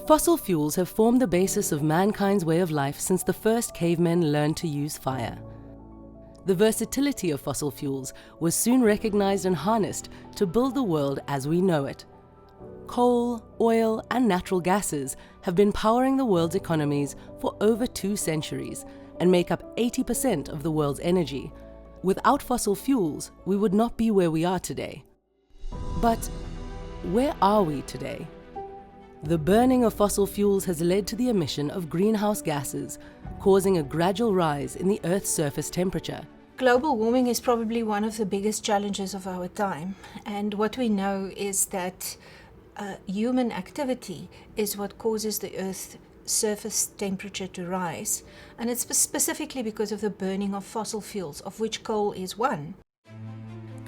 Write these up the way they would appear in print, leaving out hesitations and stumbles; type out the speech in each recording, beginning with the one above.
Fossil fuels have formed the basis of mankind's way of life since the first cavemen learned to use fire. The versatility of fossil fuels was soon recognized and harnessed to build the world as we know it. Coal, oil, and natural gases have been powering the world's economies for over 2 centuries and make up 80% of the world's energy. Without fossil fuels, we would not be where we are today. But where are we today? The burning of fossil fuels has led to the emission of greenhouse gases, causing a gradual rise in the Earth's surface temperature. Global warming is probably one of the biggest challenges of our time, and what we know is that human activity is what causes the Earth's surface temperature to rise, and it's specifically because of the burning of fossil fuels, of which coal is one.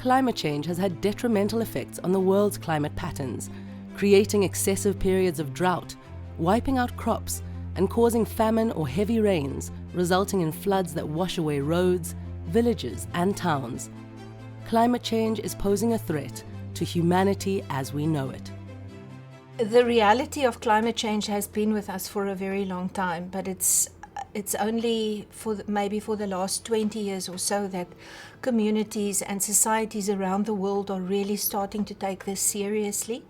Climate change has had detrimental effects on the world's climate patterns, creating excessive periods of drought, wiping out crops, and causing famine or heavy rains, resulting in floods that wash away roads, villages, and towns. Climate change is posing a threat to humanity as we know it. The reality of climate change has been with us for a very long time, but it's only maybe for the last 20 years or so that communities and societies around the world are really starting to take this seriously.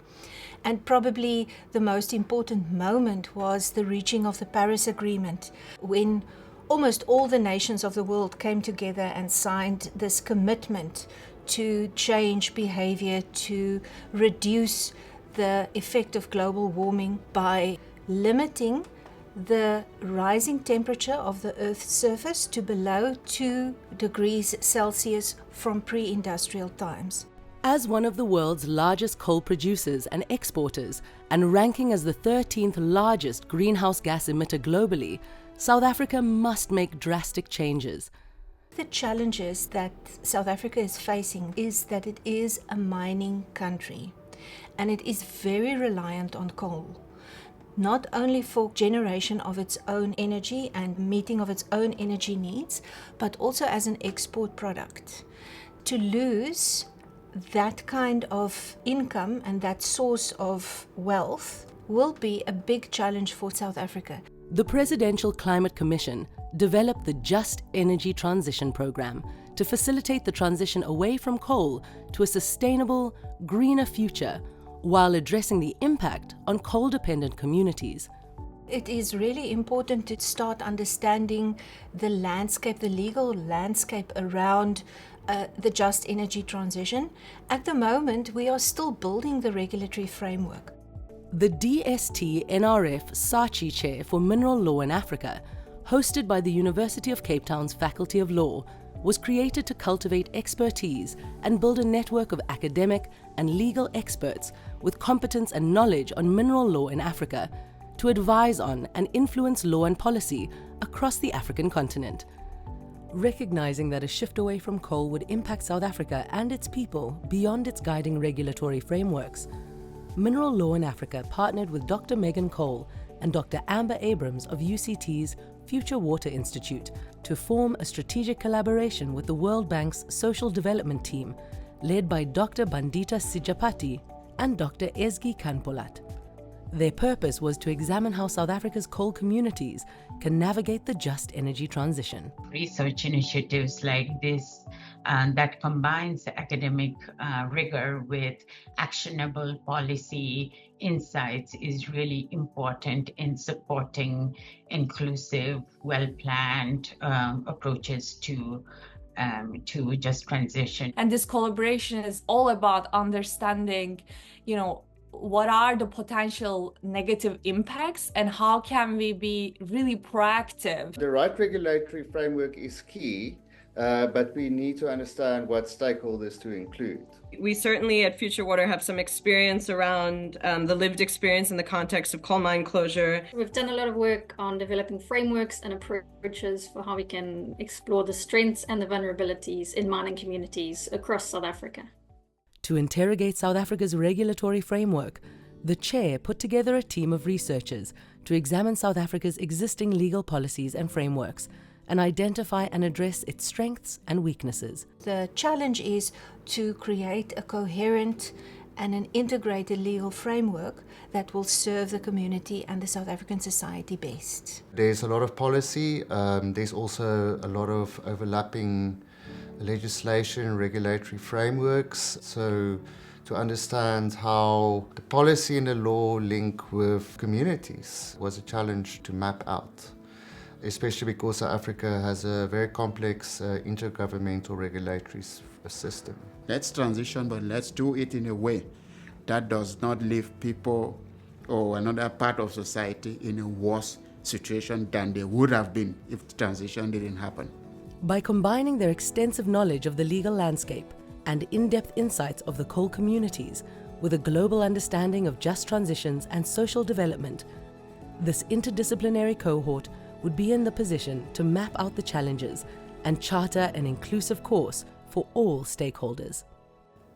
And probably the most important moment was the reaching of the Paris Agreement, when almost all the nations of the world came together and signed this commitment to change behavior, to reduce the effect of global warming by limiting the rising temperature of the Earth's surface to below 2 degrees Celsius from pre-industrial times. As one of the world's largest coal producers and exporters, and ranking as the 13th largest greenhouse gas emitter globally, South Africa must make drastic changes. The challenges that South Africa is facing is that it is a mining country, and it is very reliant on coal, not only for generation of its own energy and meeting of its own energy needs, but also as an export product. To lose that kind of income and that source of wealth will be a big challenge for South Africa. The Presidential Climate Commission developed the Just Energy Transition Program to facilitate the transition away from coal to a sustainable, greener future, while addressing the impact on coal-dependent communities. It is really important to start understanding the landscape, the legal landscape around the just energy transition. At the moment, we are still building the regulatory framework. The DST-NRF SARChI Chair for Mineral Law in Africa, hosted by the University of Cape Town's Faculty of Law, was created to cultivate expertise and build a network of academic and legal experts with competence and knowledge on mineral law in Africa to advise on and influence law and policy across the African continent. Recognizing that a shift away from coal would impact South Africa and its people beyond its guiding regulatory frameworks, Mineral Law in Africa partnered with Dr. Megan Cole and Dr. Amber Abrams of UCT's Future Water Institute to form a strategic collaboration with the World Bank's Social Development Team, led by Dr. Bandita Sijapati and Dr. Ezgi Canpolat. Their purpose was to examine how South Africa's coal communities can navigate the just energy transition. Research initiatives like this that combines academic rigor with actionable policy insights is really important in supporting inclusive, well-planned approaches to just transition. And this collaboration is all about understanding, what are the potential negative impacts and how can we be really proactive. The right regulatory framework is key, but we need to understand what stakeholders to include. We certainly at Future Water have some experience around the lived experience in the context of coal mine closure. We've done a lot of work on developing frameworks and approaches for how we can explore the strengths and the vulnerabilities in mining communities across South Africa. To interrogate South Africa's regulatory framework, the chair put together a team of researchers to examine South Africa's existing legal policies and frameworks and identify and address its strengths and weaknesses. The challenge is to create a coherent and an integrated legal framework that will serve the community and the South African society best. There's a lot of policy. There's also a lot of overlapping legislation and regulatory frameworks. So to understand how the policy and the law link with communities was a challenge to map out, especially because South Africa has a very complex intergovernmental regulatory system. Let's transition, but let's do it in a way that does not leave people or another part of society in a worse situation than they would have been if the transition didn't happen. By combining their extensive knowledge of the legal landscape and in-depth insights of the coal communities with a global understanding of just transitions and social development, this interdisciplinary cohort would be in the position to map out the challenges and charter an inclusive course for all stakeholders.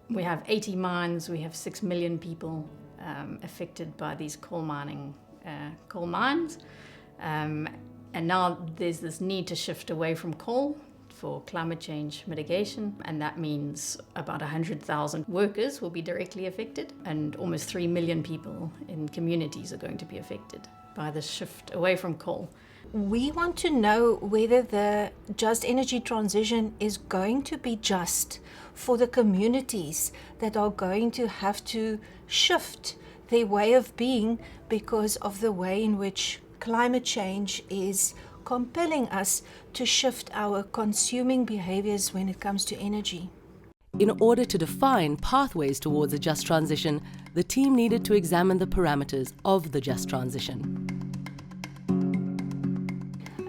We have 80 mines, we have 6 million people affected by these coal mines. And now there's this need to shift away from coal for climate change mitigation, and that means about 100,000 workers will be directly affected, and almost 3 million people in communities are going to be affected by the shift away from coal. We want to know whether the just energy transition is going to be just for the communities that are going to have to shift their way of being because of the way in which climate change is compelling us to shift our consuming behaviors when it comes to energy. In order to define pathways towards a just transition, the team needed to examine the parameters of the just transition.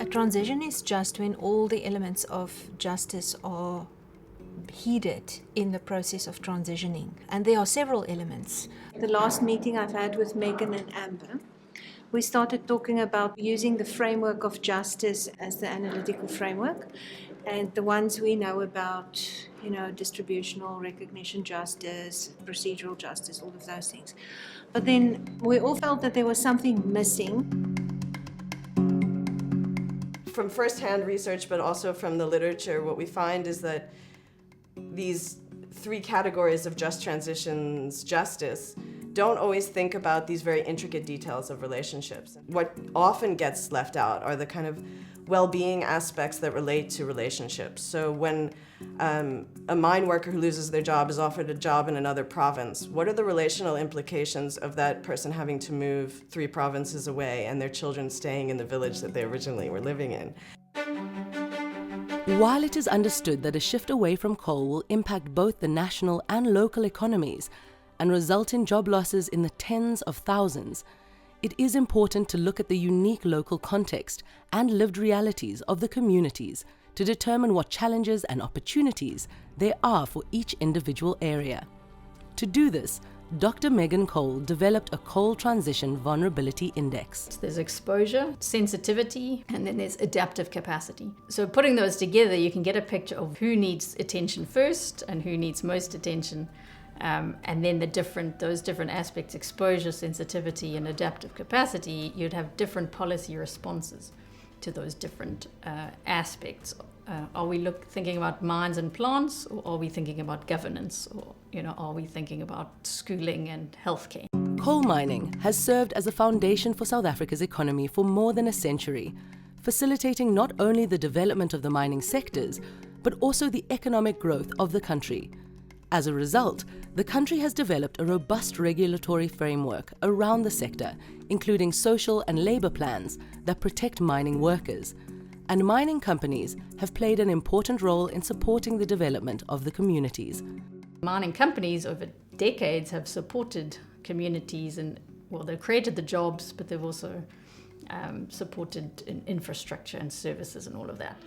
A transition is just when all the elements of justice are heeded in the process of transitioning. And there are several elements. The last meeting I've had with Megan and Amber, we started talking about using the framework of justice as the analytical framework, and the ones we know about, distributional recognition justice, procedural justice, all of those things. But then we all felt that there was something missing. From first-hand research, but also from the literature, what we find is that these three categories of just transitions justice don't always think about these very intricate details of relationships. What often gets left out are the kind of well-being aspects that relate to relationships. So when a mine worker who loses their job is offered a job in another province, what are the relational implications of that person having to move 3 provinces away and their children staying in the village that they originally were living in? While it is understood that a shift away from coal will impact both the national and local economies and result in job losses in the tens of thousands, it is important to look at the unique local context and lived realities of the communities to determine what challenges and opportunities there are for each individual area. To do this, Dr. Megan Cole developed a Coal Transition Vulnerability Index. There's exposure, sensitivity, and then there's adaptive capacity. So putting those together, you can get a picture of who needs attention first and who needs most attention. And then those different aspects, exposure, sensitivity, and adaptive capacity, you'd have different policy responses to those different aspects. Are we thinking about mines and plants, or are we thinking about governance, or are we thinking about schooling and healthcare? Coal mining has served as a foundation for South Africa's economy for more than a century, facilitating not only the development of the mining sectors, but also the economic growth of the country. As a result, the country has developed a robust regulatory framework around the sector, including social and labor plans that protect mining workers. And mining companies have played an important role in supporting the development of the communities. Mining companies over decades have supported communities and, they've created the jobs, but they've also supported in infrastructure and services and all of that.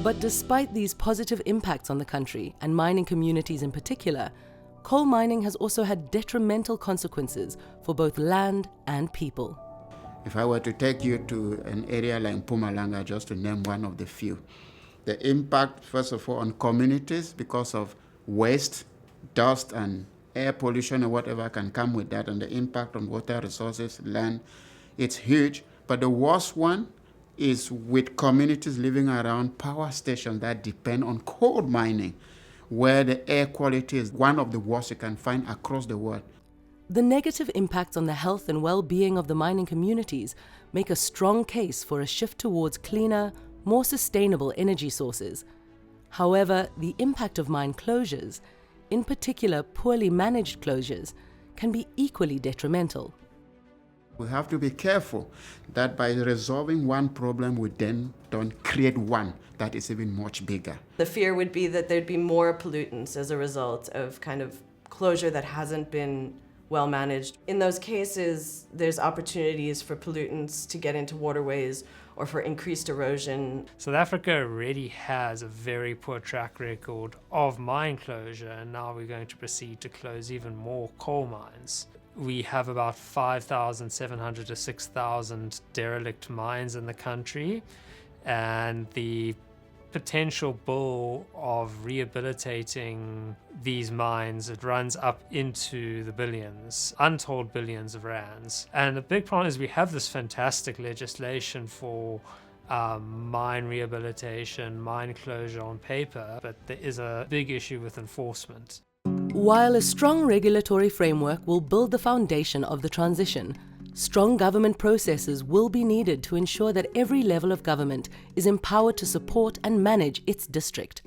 But despite these positive impacts on the country and mining communities in particular, coal mining has also had detrimental consequences for both land and people. If I were to take you to an area like Mpumalanga, just to name one of the few, the impact, first of all, on communities because of waste, dust, and air pollution or whatever can come with that, and the impact on water resources, land, it's huge. But the worst one is with communities living around power stations that depend on coal mining, where the air quality is one of the worst you can find across the world. The negative impacts on the health and well-being of the mining communities make a strong case for a shift towards cleaner, more sustainable energy sources. However, the impact of mine closures, in particular poorly managed closures, can be equally detrimental. We have to be careful that by resolving one problem, we then don't create one that is even much bigger. The fear would be that there'd be more pollutants as a result of kind of closure that hasn't been well managed. In those cases, there's opportunities for pollutants to get into waterways or for increased erosion. South Africa already has a very poor track record of mine closure, and now we're going to proceed to close even more coal mines. We have about 5,700 to 6,000 derelict mines in the country, and the potential bill of rehabilitating these mines, it runs up into the billions, untold billions of rands. And the big problem is we have this fantastic legislation for mine rehabilitation, mine closure on paper, but there is a big issue with enforcement. While a strong regulatory framework will build the foundation of the transition, strong government processes will be needed to ensure that every level of government is empowered to support and manage its district.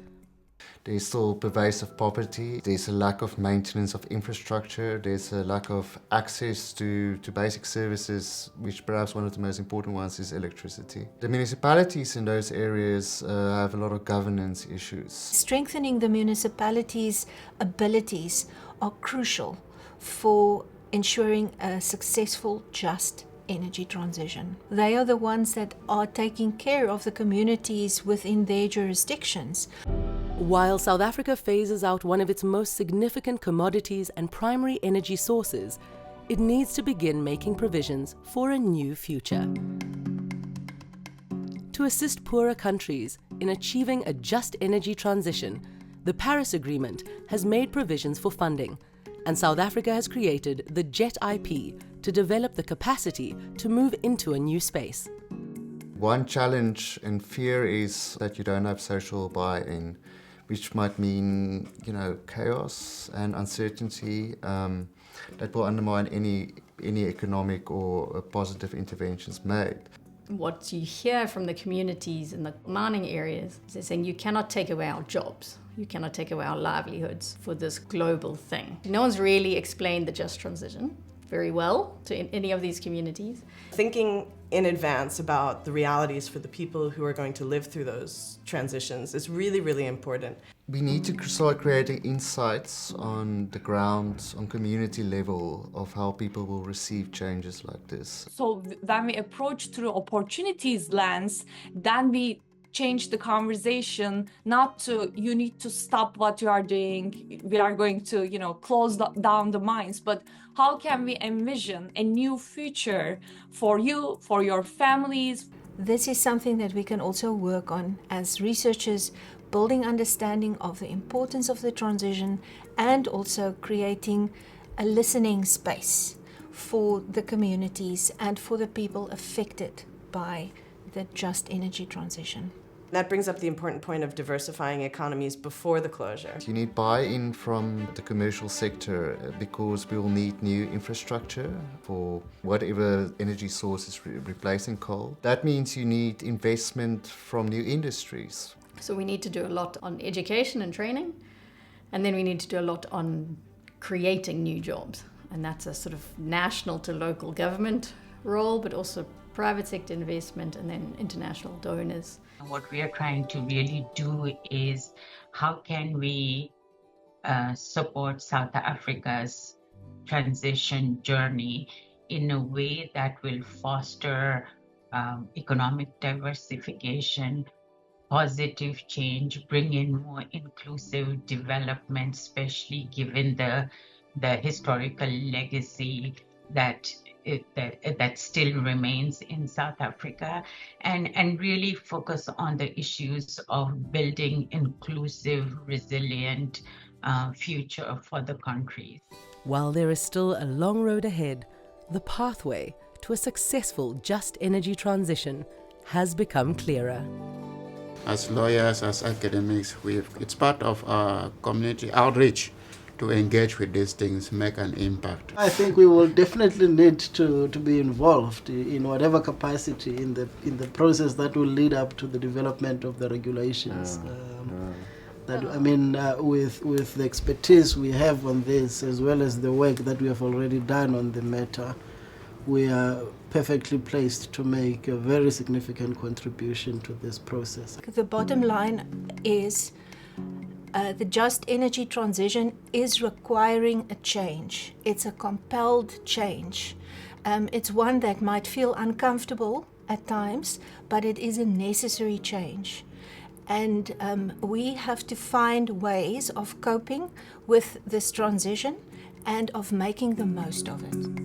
There's still pervasive poverty, there's a lack of maintenance of infrastructure, there's a lack of access to basic services, which perhaps one of the most important ones is electricity. The municipalities in those areas have a lot of governance issues. Strengthening the municipalities' abilities are crucial for ensuring a successful, just energy transition. They are the ones that are taking care of the communities within their jurisdictions. While South Africa phases out one of its most significant commodities and primary energy sources, it needs to begin making provisions for a new future. To assist poorer countries in achieving a just energy transition, the Paris Agreement has made provisions for funding, and South Africa has created the JET IP to develop the capacity to move into a new space. One challenge and fear is that you don't have social buy-in, which might mean, chaos and uncertainty that will undermine any economic or positive interventions made. What you hear from the communities in the mining areas is they're saying you cannot take away our jobs. You cannot take away our livelihoods for this global thing. No one's really explained the just transition very well to any of these communities. Thinking in advance about the realities for the people who are going to live through those transitions is really, really important. We need to start creating insights on the ground, on community level, of how people will receive changes like this. So when we approach through opportunities lens, then we change the conversation, not to you need to stop what you are doing, we are going to close down the mines, but how can we envision a new future for you, for your families? This is something that we can also work on as researchers, building understanding of the importance of the transition and also creating a listening space for the communities and for the people affected by the just energy transition. That brings up the important point of diversifying economies before the closure. You need buy-in from the commercial sector because we will need new infrastructure for whatever energy source is replacing coal. That means you need investment from new industries. So we need to do a lot on education and training, and then we need to do a lot on creating new jobs. And that's a sort of national to local government role, but also private sector investment and then international donors. What we are trying to really do is how can we support South Africa's transition journey in a way that will foster economic diversification, positive change, bring in more inclusive development, especially given the historical legacy that still remains in South Africa, and really focus on the issues of building inclusive, resilient future for the countries. While there is still a long road ahead, the pathway to a successful just energy transition has become clearer. as lawyers, as academics, it's part of our community outreach to engage with these things, make an impact. I think we will definitely need to be involved in whatever capacity in the process that will lead up to the development of the regulations. With the expertise we have on this, as well as the work that we have already done on the matter, we are perfectly placed to make a very significant contribution to this process. The bottom line is the just energy transition is requiring a change. It's a compelled change. It's one that might feel uncomfortable at times, but it is a necessary change. And we have to find ways of coping with this transition and of making the most of it.